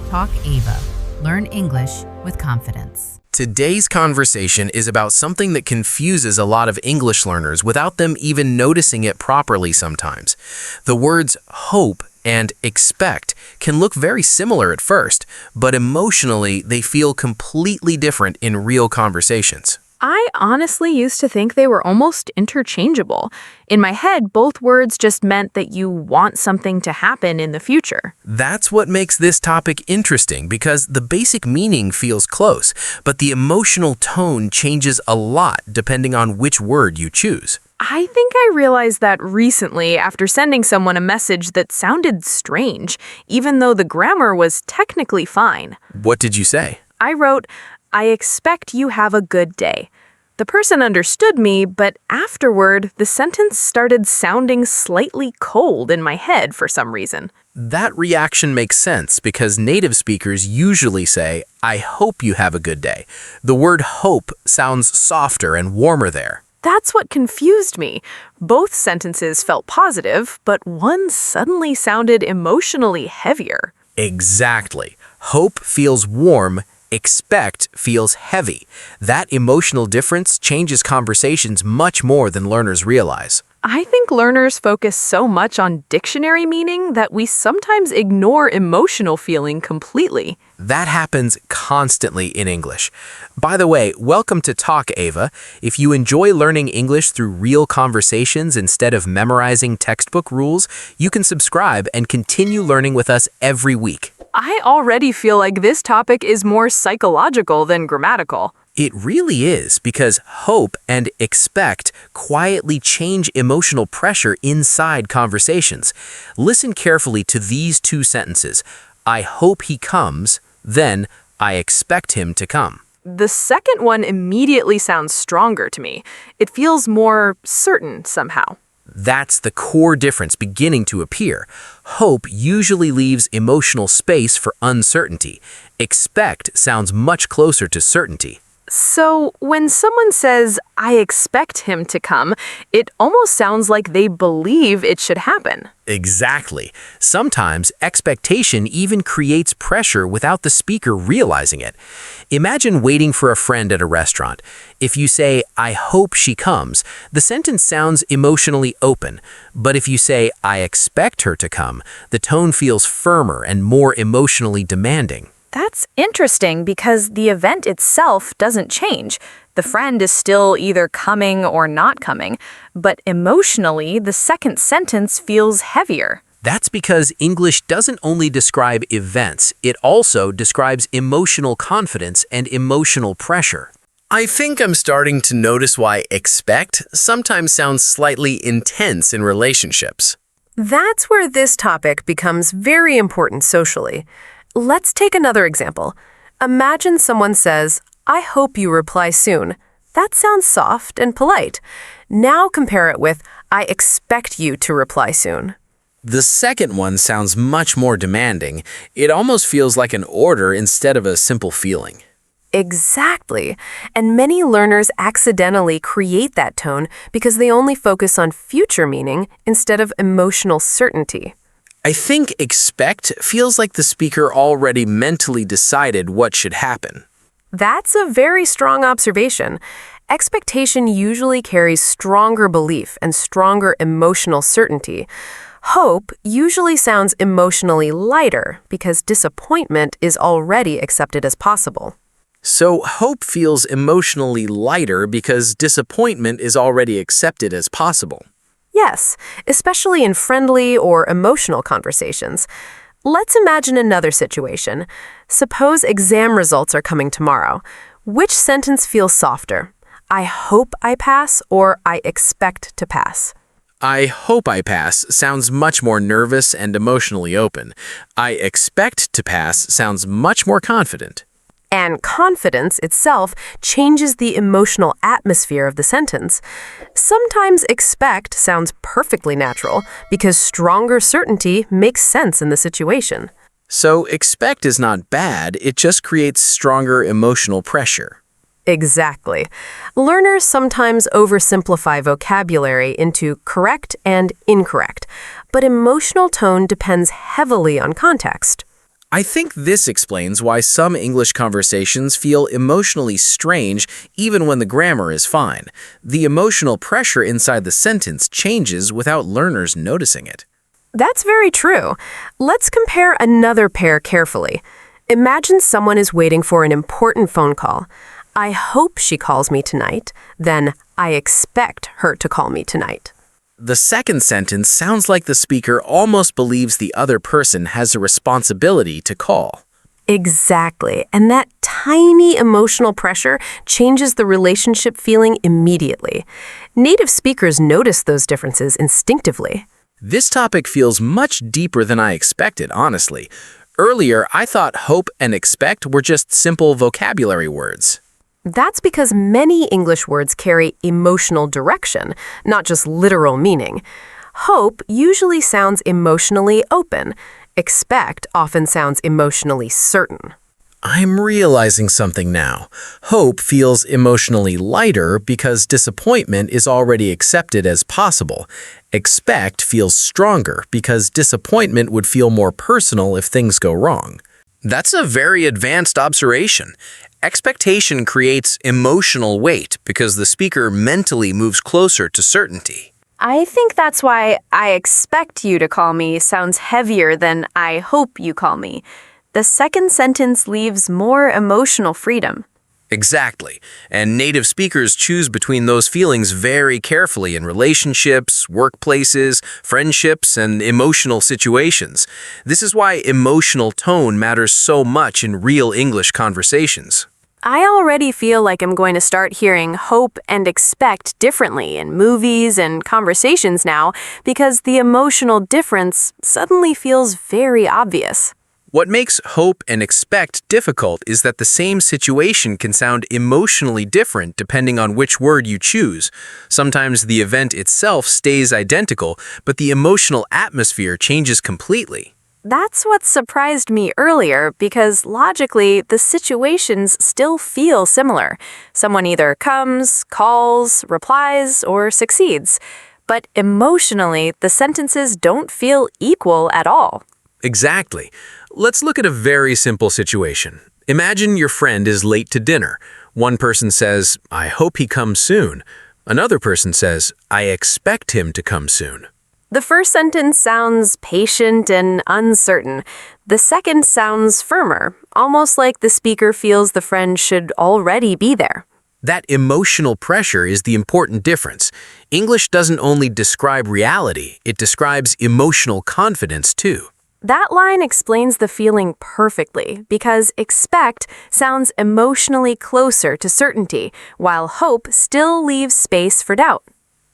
Talk Ava. Learn English with confidence. Today's conversation is about something that confuses a lot of English learners without them even noticing it properly sometimes. The words hope and expect can look very similar at first, but emotionally they feel completely different in real conversations. I honestly used to think they were almost interchangeable. In my head, both words just meant that you want something to happen in the future. That's what makes this topic interesting because the basic meaning feels close, but the emotional tone changes a lot depending on which word you choose. I think I realized that recently after sending someone a message that sounded strange, even though the grammar was technically fine. What did you say? I wrote, "I expect you have a good day." The person understood me, but afterward, the sentence started sounding slightly cold in my head for some reason. That reaction makes sense because native speakers usually say, "I hope you have a good day." The word hope sounds softer and warmer there. That's what confused me. Both sentences felt positive, but one suddenly sounded emotionally heavier. Exactly. Hope feels warm. Expect feels heavy. That emotional difference changes conversations much more than learners realize. I think learners focus so much on dictionary meaning that we sometimes ignore emotional feeling completely. That happens constantly in English. By the way, welcome to Talk Ava. If you enjoy learning English through real conversations instead of memorizing textbook rules, you can subscribe and continue learning with us every week. I already feel like this topic is more psychological than grammatical. It really is because hope and expect quietly change emotional pressure inside conversations. Listen carefully to these two sentences. I hope he comes, then I expect him to come. The second one immediately sounds stronger to me. It feels more certain somehow. That's the core difference beginning to appear. Hope usually leaves emotional space for uncertainty. Expect sounds much closer to certainty. So, when someone says, "I expect him to come," it almost sounds like they believe it should happen. Exactly. Sometimes expectation even creates pressure without the speaker realizing it. Imagine waiting for a friend at a restaurant. If you say, "I hope she comes," the sentence sounds emotionally open. But if you say, "I expect her to come," the tone feels firmer and more emotionally demanding. That's interesting because the event itself doesn't change. The friend is still either coming or not coming, but emotionally, the second sentence feels heavier. That's because English doesn't only describe events, it also describes emotional confidence and emotional pressure. I think I'm starting to notice why expect sometimes sounds slightly intense in relationships. That's where this topic becomes very important socially. Let's take another example. Imagine someone says, "I hope you reply soon." That sounds soft and polite. Now compare it with, "I expect you to reply soon." The second one sounds much more demanding. It almost feels like an order instead of a simple feeling. Exactly. And many learners accidentally create that tone because they only focus on future meaning instead of emotional certainty. I think expect feels like the speaker already mentally decided what should happen. That's a very strong observation. Expectation usually carries stronger belief and stronger emotional certainty. Hope usually sounds emotionally lighter because disappointment is already accepted as possible. So hope feels emotionally lighter because disappointment is already accepted as possible. Yes, especially in friendly or emotional conversations. Let's imagine another situation. Suppose exam results are coming tomorrow. Which sentence feels softer? I hope I pass or I expect to pass? I hope I pass sounds much more nervous and emotionally open. I expect to pass sounds much more confident. And confidence itself changes the emotional atmosphere of the sentence. Sometimes expect sounds perfectly natural because stronger certainty makes sense in the situation. So expect is not bad, it just creates stronger emotional pressure. Exactly. Learners sometimes oversimplify vocabulary into correct and incorrect, but emotional tone depends heavily on context. I think this explains why some English conversations feel emotionally strange even when the grammar is fine. The emotional pressure inside the sentence changes without learners noticing it. That's very true. Let's compare another pair carefully. Imagine someone is waiting for an important phone call. I hope she calls me tonight. Then, I expect her to call me tonight. The second sentence sounds like the speaker almost believes the other person has a responsibility to call. Exactly. And that tiny emotional pressure changes the relationship feeling immediately. Native speakers notice those differences instinctively. This topic feels much deeper than I expected, honestly. Earlier, I thought hope and expect were just simple vocabulary words. That's because many English words carry emotional direction, not just literal meaning. Hope usually sounds emotionally open. Expect often sounds emotionally certain. I'm realizing something now. Hope feels emotionally lighter because disappointment is already accepted as possible. Expect feels stronger because disappointment would feel more personal if things go wrong. That's a very advanced observation. Expectation creates emotional weight because the speaker mentally moves closer to certainty. I think that's why I expect you to call me sounds heavier than I hope you call me. The second sentence leaves more emotional freedom. Exactly. And native speakers choose between those feelings very carefully in relationships, workplaces, friendships, and emotional situations. This is why emotional tone matters so much in real English conversations. I already feel like I'm going to start hearing hope and expect differently in movies and conversations now because the emotional difference suddenly feels very obvious. What makes hope and expect difficult is that the same situation can sound emotionally different depending on which word you choose. Sometimes the event itself stays identical, but the emotional atmosphere changes completely. That's what surprised me earlier because logically, the situations still feel similar. Someone either comes, calls, replies, or succeeds. But emotionally, the sentences don't feel equal at all. Exactly. Let's look at a very simple situation. Imagine your friend is late to dinner. One person says, "I hope he comes soon." Another person says, "I expect him to come soon." The first sentence sounds patient and uncertain. The second sounds firmer, almost like the speaker feels the friend should already be there. That emotional pressure is the important difference. English doesn't only describe reality, it describes emotional confidence too. That line explains the feeling perfectly because expect sounds emotionally closer to certainty, while hope still leaves space for doubt.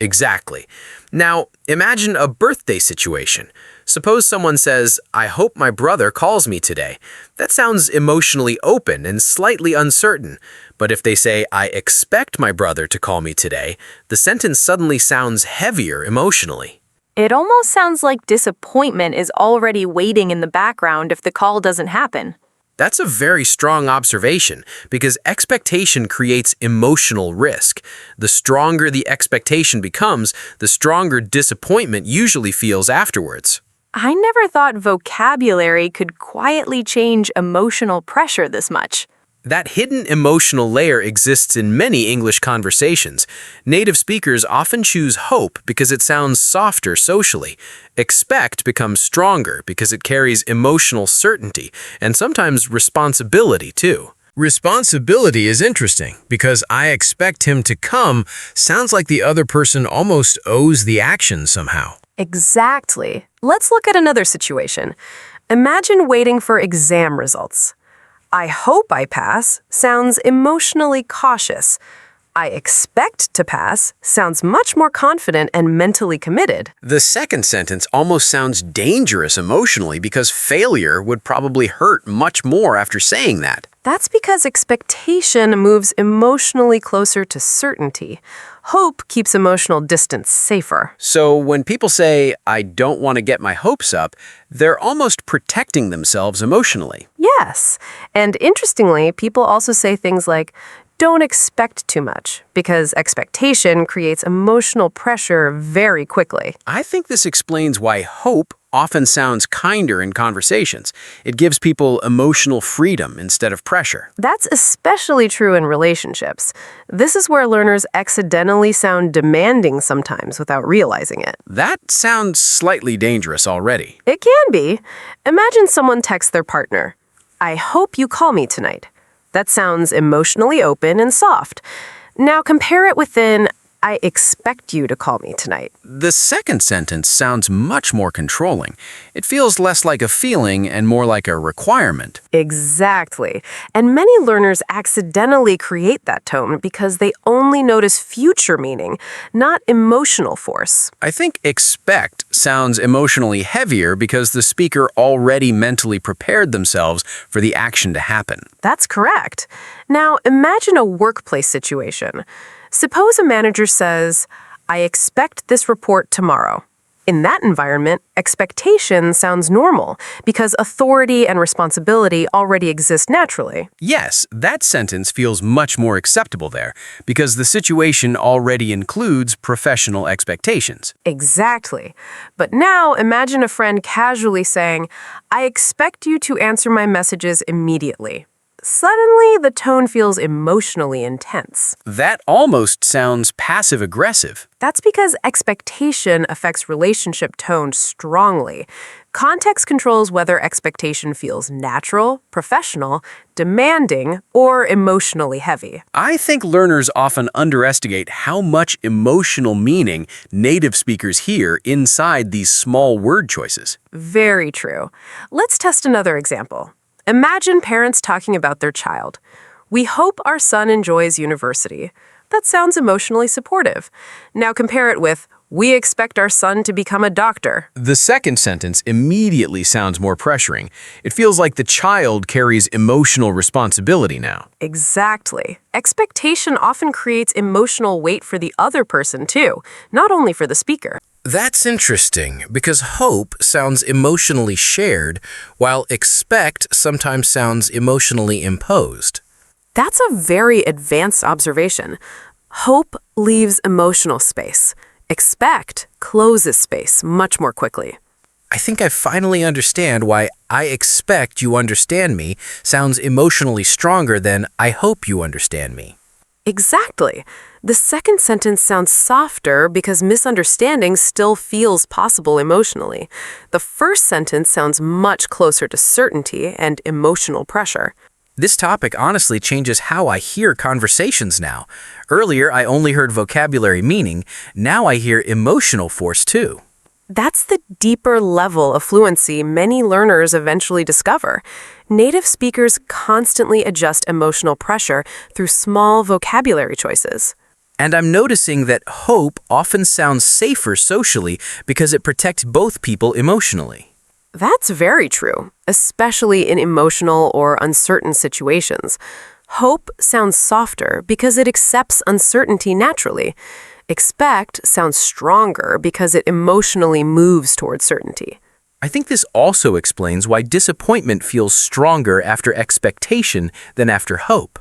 Exactly. Now, imagine a birthday situation. Suppose someone says, "I hope my brother calls me today." That sounds emotionally open and slightly uncertain. But if they say, "I expect my brother to call me today," the sentence suddenly sounds heavier emotionally. It almost sounds like disappointment is already waiting in the background if the call doesn't happen. That's a very strong observation because expectation creates emotional risk. The stronger the expectation becomes, the stronger disappointment usually feels afterwards. I never thought vocabulary could quietly change emotional pressure this much. That hidden emotional layer exists in many English conversations. Native speakers often choose hope because it sounds softer socially. Expect becomes stronger because it carries emotional certainty and sometimes responsibility too. Responsibility is interesting because "I expect him to come" sounds like the other person almost owes the action somehow. Exactly. Let's look at another situation. Imagine waiting for exam results. I hope I pass sounds emotionally cautious. I expect to pass sounds much more confident and mentally committed. The second sentence almost sounds dangerous emotionally because failure would probably hurt much more after saying that. That's because expectation moves emotionally closer to certainty. Hope keeps emotional distance safer. So when people say, "I don't want to get my hopes up," they're almost protecting themselves emotionally. Yes. And interestingly, people also say things like, don't expect too much, because expectation creates emotional pressure very quickly. I think this explains why hope often sounds kinder in conversations. It gives people emotional freedom instead of pressure. That's especially true in relationships. This is where learners accidentally sound demanding sometimes without realizing it. That sounds slightly dangerous already. It can be. Imagine someone texts their partner, "I hope you call me tonight." That sounds emotionally open and soft. Now compare it with "I expect you to call me tonight." The second sentence sounds much more controlling. It feels less like a feeling and more like a requirement. Exactly. And many learners accidentally create that tone because they only notice future meaning, not emotional force. I think expect sounds emotionally heavier because the speaker already mentally prepared themselves for the action to happen. That's correct. Now, imagine a workplace situation. Suppose a manager says, "I expect this report tomorrow." In that environment, expectation sounds normal because authority and responsibility already exist naturally. Yes, that sentence feels much more acceptable there because the situation already includes professional expectations. Exactly. But now imagine a friend casually saying, "I expect you to answer my messages immediately." Suddenly, the tone feels emotionally intense. That almost sounds passive-aggressive. That's because expectation affects relationship tone strongly. Context controls whether expectation feels natural, professional, demanding, or emotionally heavy. I think learners often underestimate how much emotional meaning native speakers hear inside these small word choices. Very true. Let's test another example. Imagine parents talking about their child. "We hope our son enjoys university." That sounds emotionally supportive. Now compare it with, "We expect our son to become a doctor." The second sentence immediately sounds more pressuring. It feels like the child carries emotional responsibility now. Exactly. Expectation often creates emotional weight for the other person too, not only for the speaker. That's interesting because hope sounds emotionally shared, while expect sometimes sounds emotionally imposed. That's a very advanced observation. Hope leaves emotional space. Expect closes space much more quickly. I think I finally understand why "I expect you understand me" sounds emotionally stronger than "I hope you understand me." Exactly. The second sentence sounds softer because misunderstanding still feels possible emotionally. The first sentence sounds much closer to certainty and emotional pressure. This topic honestly changes how I hear conversations now. Earlier, I only heard vocabulary meaning. Now I hear emotional force too. That's the deeper level of fluency many learners eventually discover. Native speakers constantly adjust emotional pressure through small vocabulary choices. And I'm noticing that hope often sounds safer socially because it protects both people emotionally. That's very true, especially in emotional or uncertain situations. Hope sounds softer because it accepts uncertainty naturally. Expect sounds stronger because it emotionally moves towards certainty. I think this also explains why disappointment feels stronger after expectation than after hope.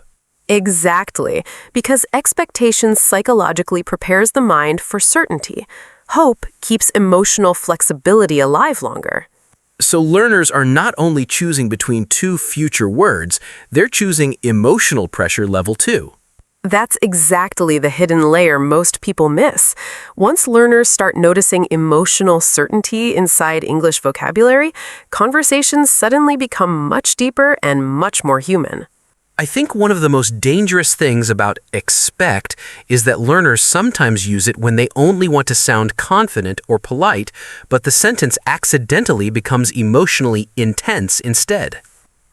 Exactly, because expectation psychologically prepares the mind for certainty. Hope keeps emotional flexibility alive longer. So learners are not only choosing between two future words, they're choosing emotional pressure level too. That's exactly the hidden layer most people miss. Once learners start noticing emotional certainty inside English vocabulary, conversations suddenly become much deeper and much more human. I think one of the most dangerous things about expect is that learners sometimes use it when they only want to sound confident or polite, but the sentence accidentally becomes emotionally intense instead.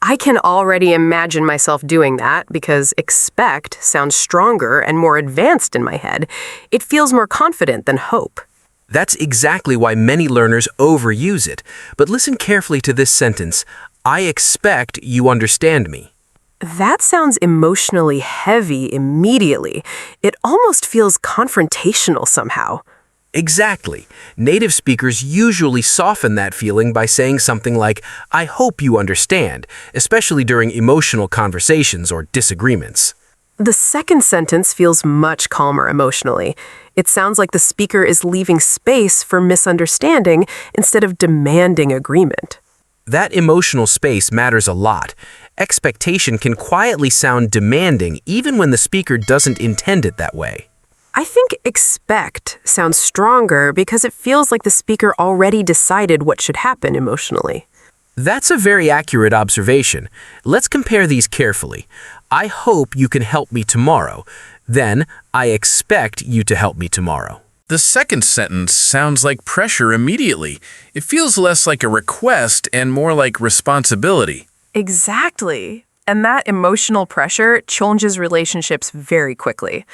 I can already imagine myself doing that because expect sounds stronger and more advanced in my head. It feels more confident than hope. That's exactly why many learners overuse it. But listen carefully to this sentence, "I expect you understand me." That sounds emotionally heavy immediately. It almost feels confrontational somehow. Exactly. Native speakers usually soften that feeling by saying something like, "I hope you understand," especially during emotional conversations or disagreements. The second sentence feels much calmer emotionally. It sounds like the speaker is leaving space for misunderstanding instead of demanding agreement. That emotional space matters a lot. Expectation can quietly sound demanding even when the speaker doesn't intend it that way. I think expect sounds stronger because it feels like the speaker already decided what should happen emotionally. That's a very accurate observation. Let's compare these carefully. I hope you can help me tomorrow. Then, I expect you to help me tomorrow. The second sentence sounds like pressure immediately. It feels less like a request and more like responsibility. Exactly. And that emotional pressure changes relationships very quickly.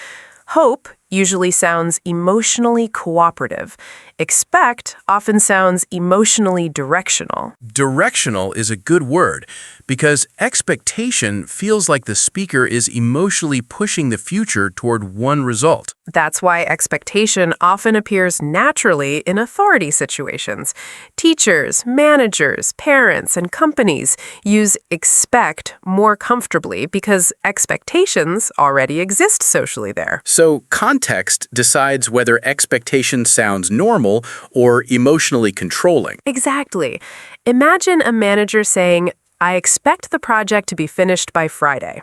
Hope usually sounds emotionally cooperative. Expect often sounds emotionally directional. Directional is a good word because expectation feels like the speaker is emotionally pushing the future toward one result. That's why expectation often appears naturally in authority situations. Teachers, managers, parents, and companies use expect more comfortably because expectations already exist socially there. So context decides whether expectation sounds normal or emotionally controlling. Exactly. Imagine a manager saying, I expect the project to be finished by Friday.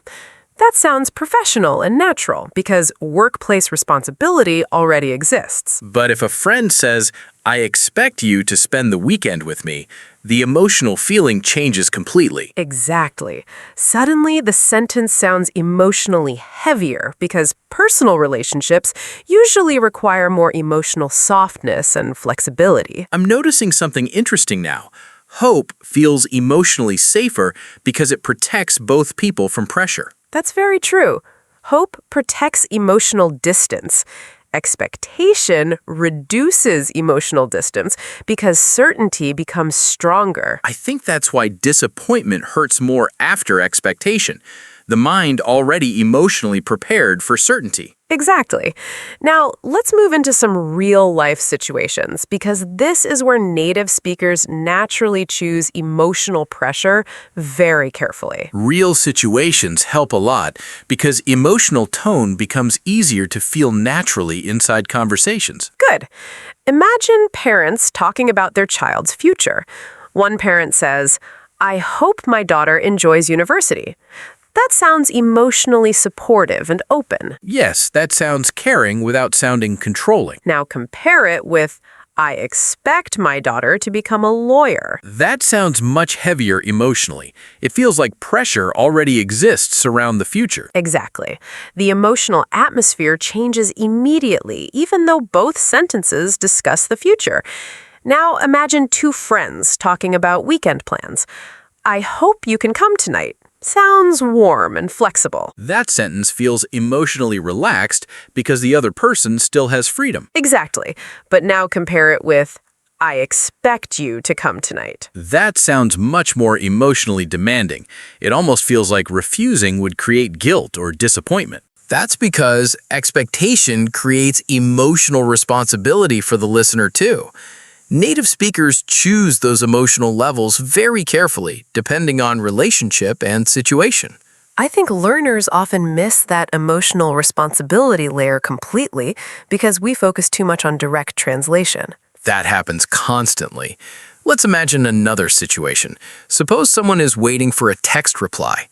That sounds professional and natural because workplace responsibility already exists. But if a friend says, I expect you to spend the weekend with me, the emotional feeling changes completely. Exactly. Suddenly, the sentence sounds emotionally heavier because personal relationships usually require more emotional softness and flexibility. I'm noticing something interesting now. Hope feels emotionally safer because it protects both people from pressure. That's very true. Hope protects emotional distance. Expectation reduces emotional distance because certainty becomes stronger. I think that's why disappointment hurts more after expectation. The mind already emotionally prepared for certainty. Exactly. Now, let's move into some real-life situations because this is where native speakers naturally choose emotional pressure very carefully. Real situations help a lot because emotional tone becomes easier to feel naturally inside conversations. Good. Imagine parents talking about their child's future. One parent says, I hope my daughter enjoys university. That sounds emotionally supportive and open. Yes, that sounds caring without sounding controlling. Now compare it with, I expect my daughter to become a lawyer. That sounds much heavier emotionally. It feels like pressure already exists around the future. Exactly. The emotional atmosphere changes immediately, even though both sentences discuss the future. Now imagine two friends talking about weekend plans. I hope you can come tonight. Sounds warm and flexible. That sentence feels emotionally relaxed because the other person still has freedom. Exactly. But now compare it with, I expect you to come tonight. That sounds much more emotionally demanding. It almost feels like refusing would create guilt or disappointment. That's because expectation creates emotional responsibility for the listener too. Native speakers choose those emotional levels very carefully, depending on relationship and situation. I think learners often miss that emotional responsibility layer completely because we focus too much on direct translation. That happens constantly. Let's imagine another situation. Suppose someone is waiting for a text reply.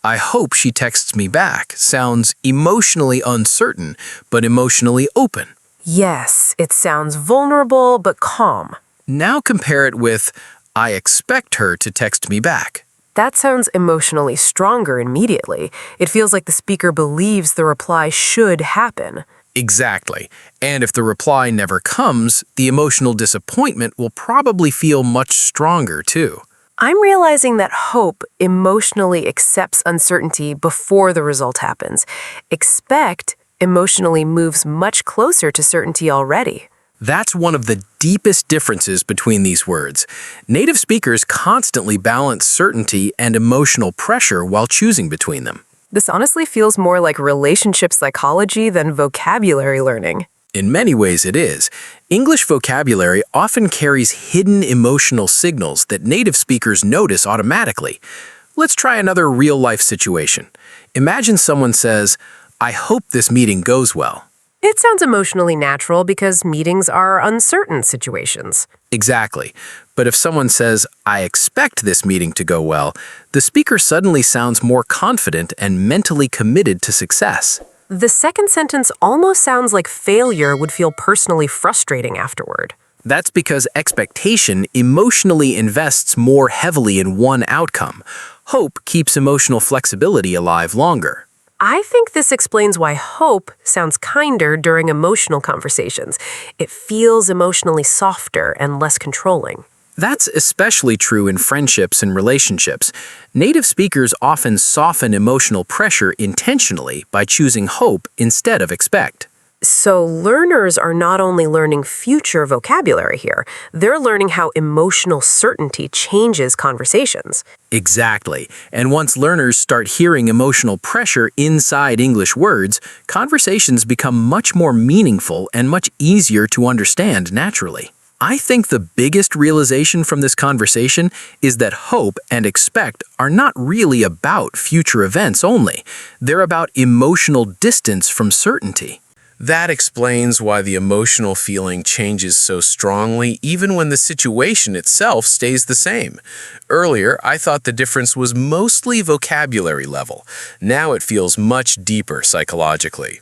I hope she texts me back sounds emotionally uncertain, but emotionally open. Yes, it sounds vulnerable but calm. Now compare it with, I expect her to text me back. That sounds emotionally stronger immediately. It feels like the speaker believes the reply should happen. Exactly. And if the reply never comes, the emotional disappointment will probably feel much stronger too. I'm realizing that hope emotionally accepts uncertainty before the result happens. Expect emotionally moves much closer to certainty already. That's one of the deepest differences between these words. Native speakers constantly balance certainty and emotional pressure while choosing between them. This honestly feels more like relationship psychology than vocabulary learning. In many ways it is. English vocabulary often carries hidden emotional signals that native speakers notice automatically. Let's try another real-life situation. Imagine someone says, I hope this meeting goes well. It sounds emotionally natural because meetings are uncertain situations. Exactly. But if someone says, I expect this meeting to go well, the speaker suddenly sounds more confident and mentally committed to success. The second sentence almost sounds like failure would feel personally frustrating afterward. That's because expectation emotionally invests more heavily in one outcome. Hope keeps emotional flexibility alive longer. I think this explains why hope sounds kinder during emotional conversations. It feels emotionally softer and less controlling. That's especially true in friendships and relationships. Native speakers often soften emotional pressure intentionally by choosing hope instead of expect. So learners are not only learning future vocabulary here, they're learning how emotional certainty changes conversations. Exactly. And once learners start hearing emotional pressure inside English words, conversations become much more meaningful and much easier to understand naturally. I think the biggest realization from this conversation is that hope and expect are not really about future events only. They're about emotional distance from certainty. That explains why the emotional feeling changes so strongly even when the situation itself stays the same. Earlier, I thought the difference was mostly vocabulary level. Now it feels much deeper psychologically.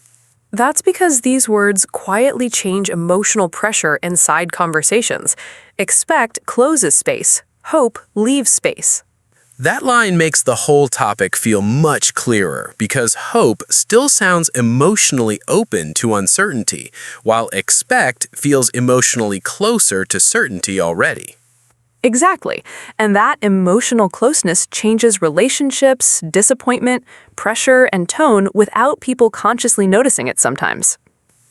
That's because these words quietly change emotional pressure inside conversations. Expect closes space. Hope leaves space. That line makes the whole topic feel much clearer because hope still sounds emotionally open to uncertainty, while expect feels emotionally closer to certainty already. Exactly. And that emotional closeness changes relationships, disappointment, pressure, and tone without people consciously noticing it sometimes.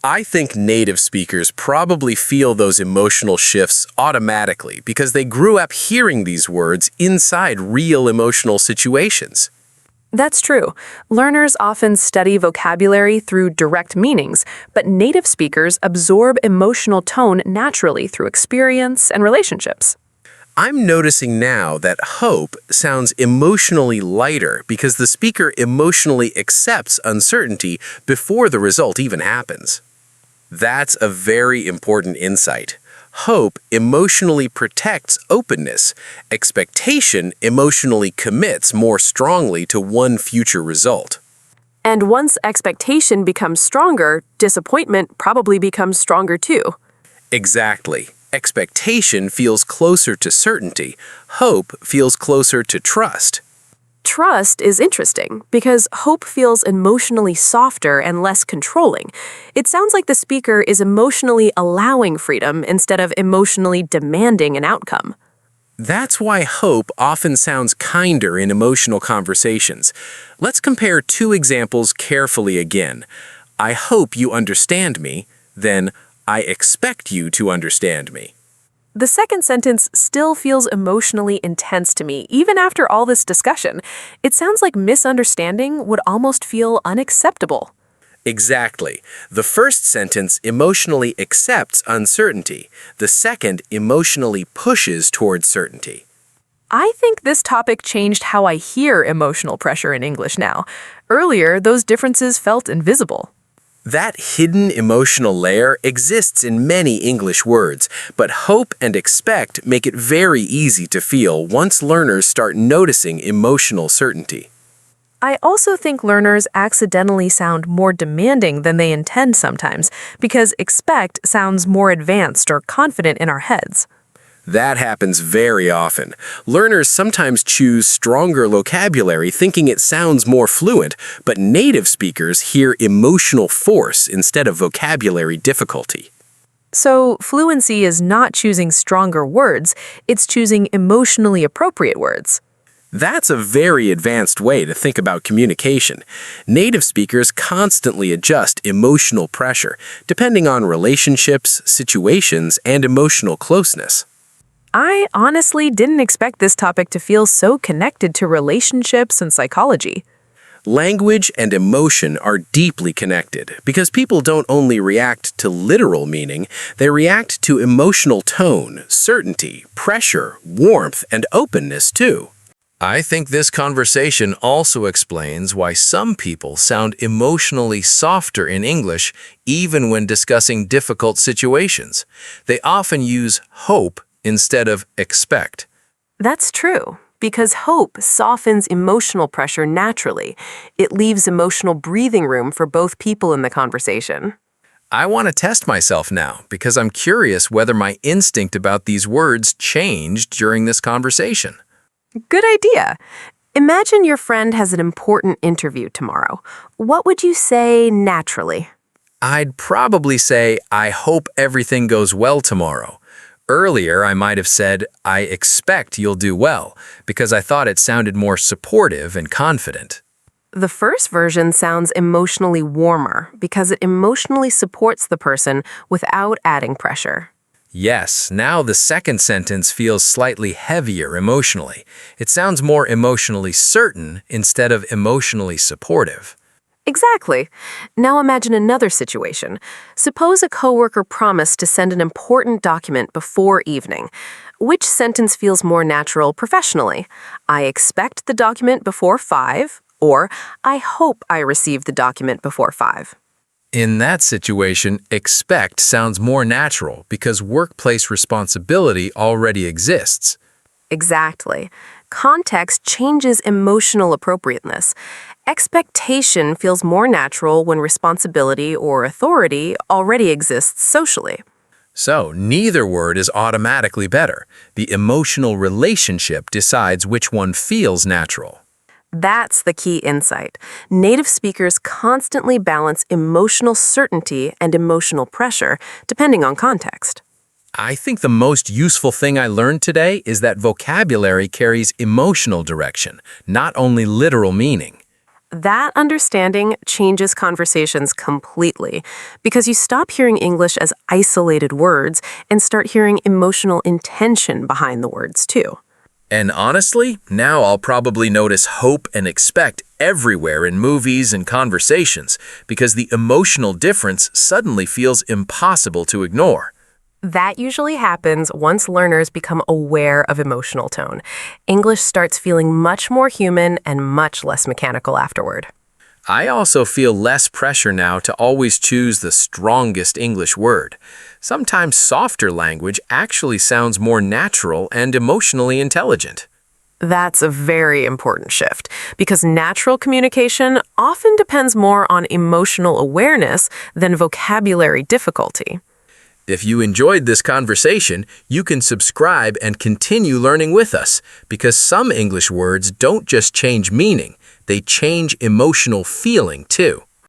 I think native speakers probably feel those emotional shifts automatically because they grew up hearing these words inside real emotional situations. That's true. Learners often study vocabulary through direct meanings, but native speakers absorb emotional tone naturally through experience and relationships. I'm noticing now that hope sounds emotionally lighter because the speaker emotionally accepts uncertainty before the result even happens. That's a very important insight. Hope emotionally protects openness. Expectation emotionally commits more strongly to one future result. And once expectation becomes stronger, disappointment probably becomes stronger too. Exactly. Expectation feels closer to certainty. Hope feels closer to trust. Trust is interesting because hope feels emotionally softer and less controlling. It sounds like the speaker is emotionally allowing freedom instead of emotionally demanding an outcome. That's why hope often sounds kinder in emotional conversations. Let's compare two examples carefully again. I hope you understand me, then I expect you to understand me. The second sentence still feels emotionally intense to me, even after all this discussion. It sounds like misunderstanding would almost feel unacceptable. Exactly. The first sentence emotionally accepts uncertainty. The second emotionally pushes towards certainty. I think this topic changed how I hear emotional pressure in English now. Earlier, those differences felt invisible. That hidden emotional layer exists in many English words, but hope and expect make it very easy to feel once learners start noticing emotional certainty. I also think learners accidentally sound more demanding than they intend sometimes, because expect sounds more advanced or confident in our heads. That happens very often. Learners sometimes choose stronger vocabulary thinking it sounds more fluent, but native speakers hear emotional force instead of vocabulary difficulty. So, fluency is not choosing stronger words, it's choosing emotionally appropriate words. That's a very advanced way to think about communication. Native speakers constantly adjust emotional pressure, depending on relationships, situations, and emotional closeness. I honestly didn't expect this topic to feel so connected to relationships and psychology. Language and emotion are deeply connected because people don't only react to literal meaning, they react to emotional tone, certainty, pressure, warmth, and openness too. I think this conversation also explains why some people sound emotionally softer in English even when discussing difficult situations. They often use hope instead of expect. That's true, because hope softens emotional pressure naturally. It leaves emotional breathing room for both people in the conversation. I want to test myself now because I'm curious whether my instinct about these words changed during this conversation. Good idea. Imagine your friend has an important interview tomorrow. What would you say naturally? I'd probably say, I hope everything goes well tomorrow. Earlier, I might have said, I expect you'll do well, because I thought it sounded more supportive and confident. The first version sounds emotionally warmer because it emotionally supports the person without adding pressure. Yes, now the second sentence feels slightly heavier emotionally. It sounds more emotionally certain instead of emotionally supportive. Exactly. Now imagine another situation. Suppose a coworker promised to send an important document before evening. Which sentence feels more natural professionally? I expect the document before 5, or I hope I receive the document before 5. In that situation, expect sounds more natural because workplace responsibility already exists. Exactly. Context changes emotional appropriateness. Expectation feels more natural when responsibility or authority already exists socially. So, neither word is automatically better. The emotional relationship decides which one feels natural. That's the key insight. Native speakers constantly balance emotional certainty and emotional pressure, depending on context. I think the most useful thing I learned today is that vocabulary carries emotional direction, not only literal meaning. That understanding changes conversations completely because you stop hearing English as isolated words and start hearing emotional intention behind the words, too. And honestly, now I'll probably notice hope and expect everywhere in movies and conversations because the emotional difference suddenly feels impossible to ignore. That usually happens once learners become aware of emotional tone. English starts feeling much more human and much less mechanical afterward. I also feel less pressure now to always choose the strongest English word. Sometimes softer language actually sounds more natural and emotionally intelligent. That's a very important shift because natural communication often depends more on emotional awareness than vocabulary difficulty. If you enjoyed this conversation, you can subscribe and continue learning with us because some English words don't just change meaning, they change emotional feeling too.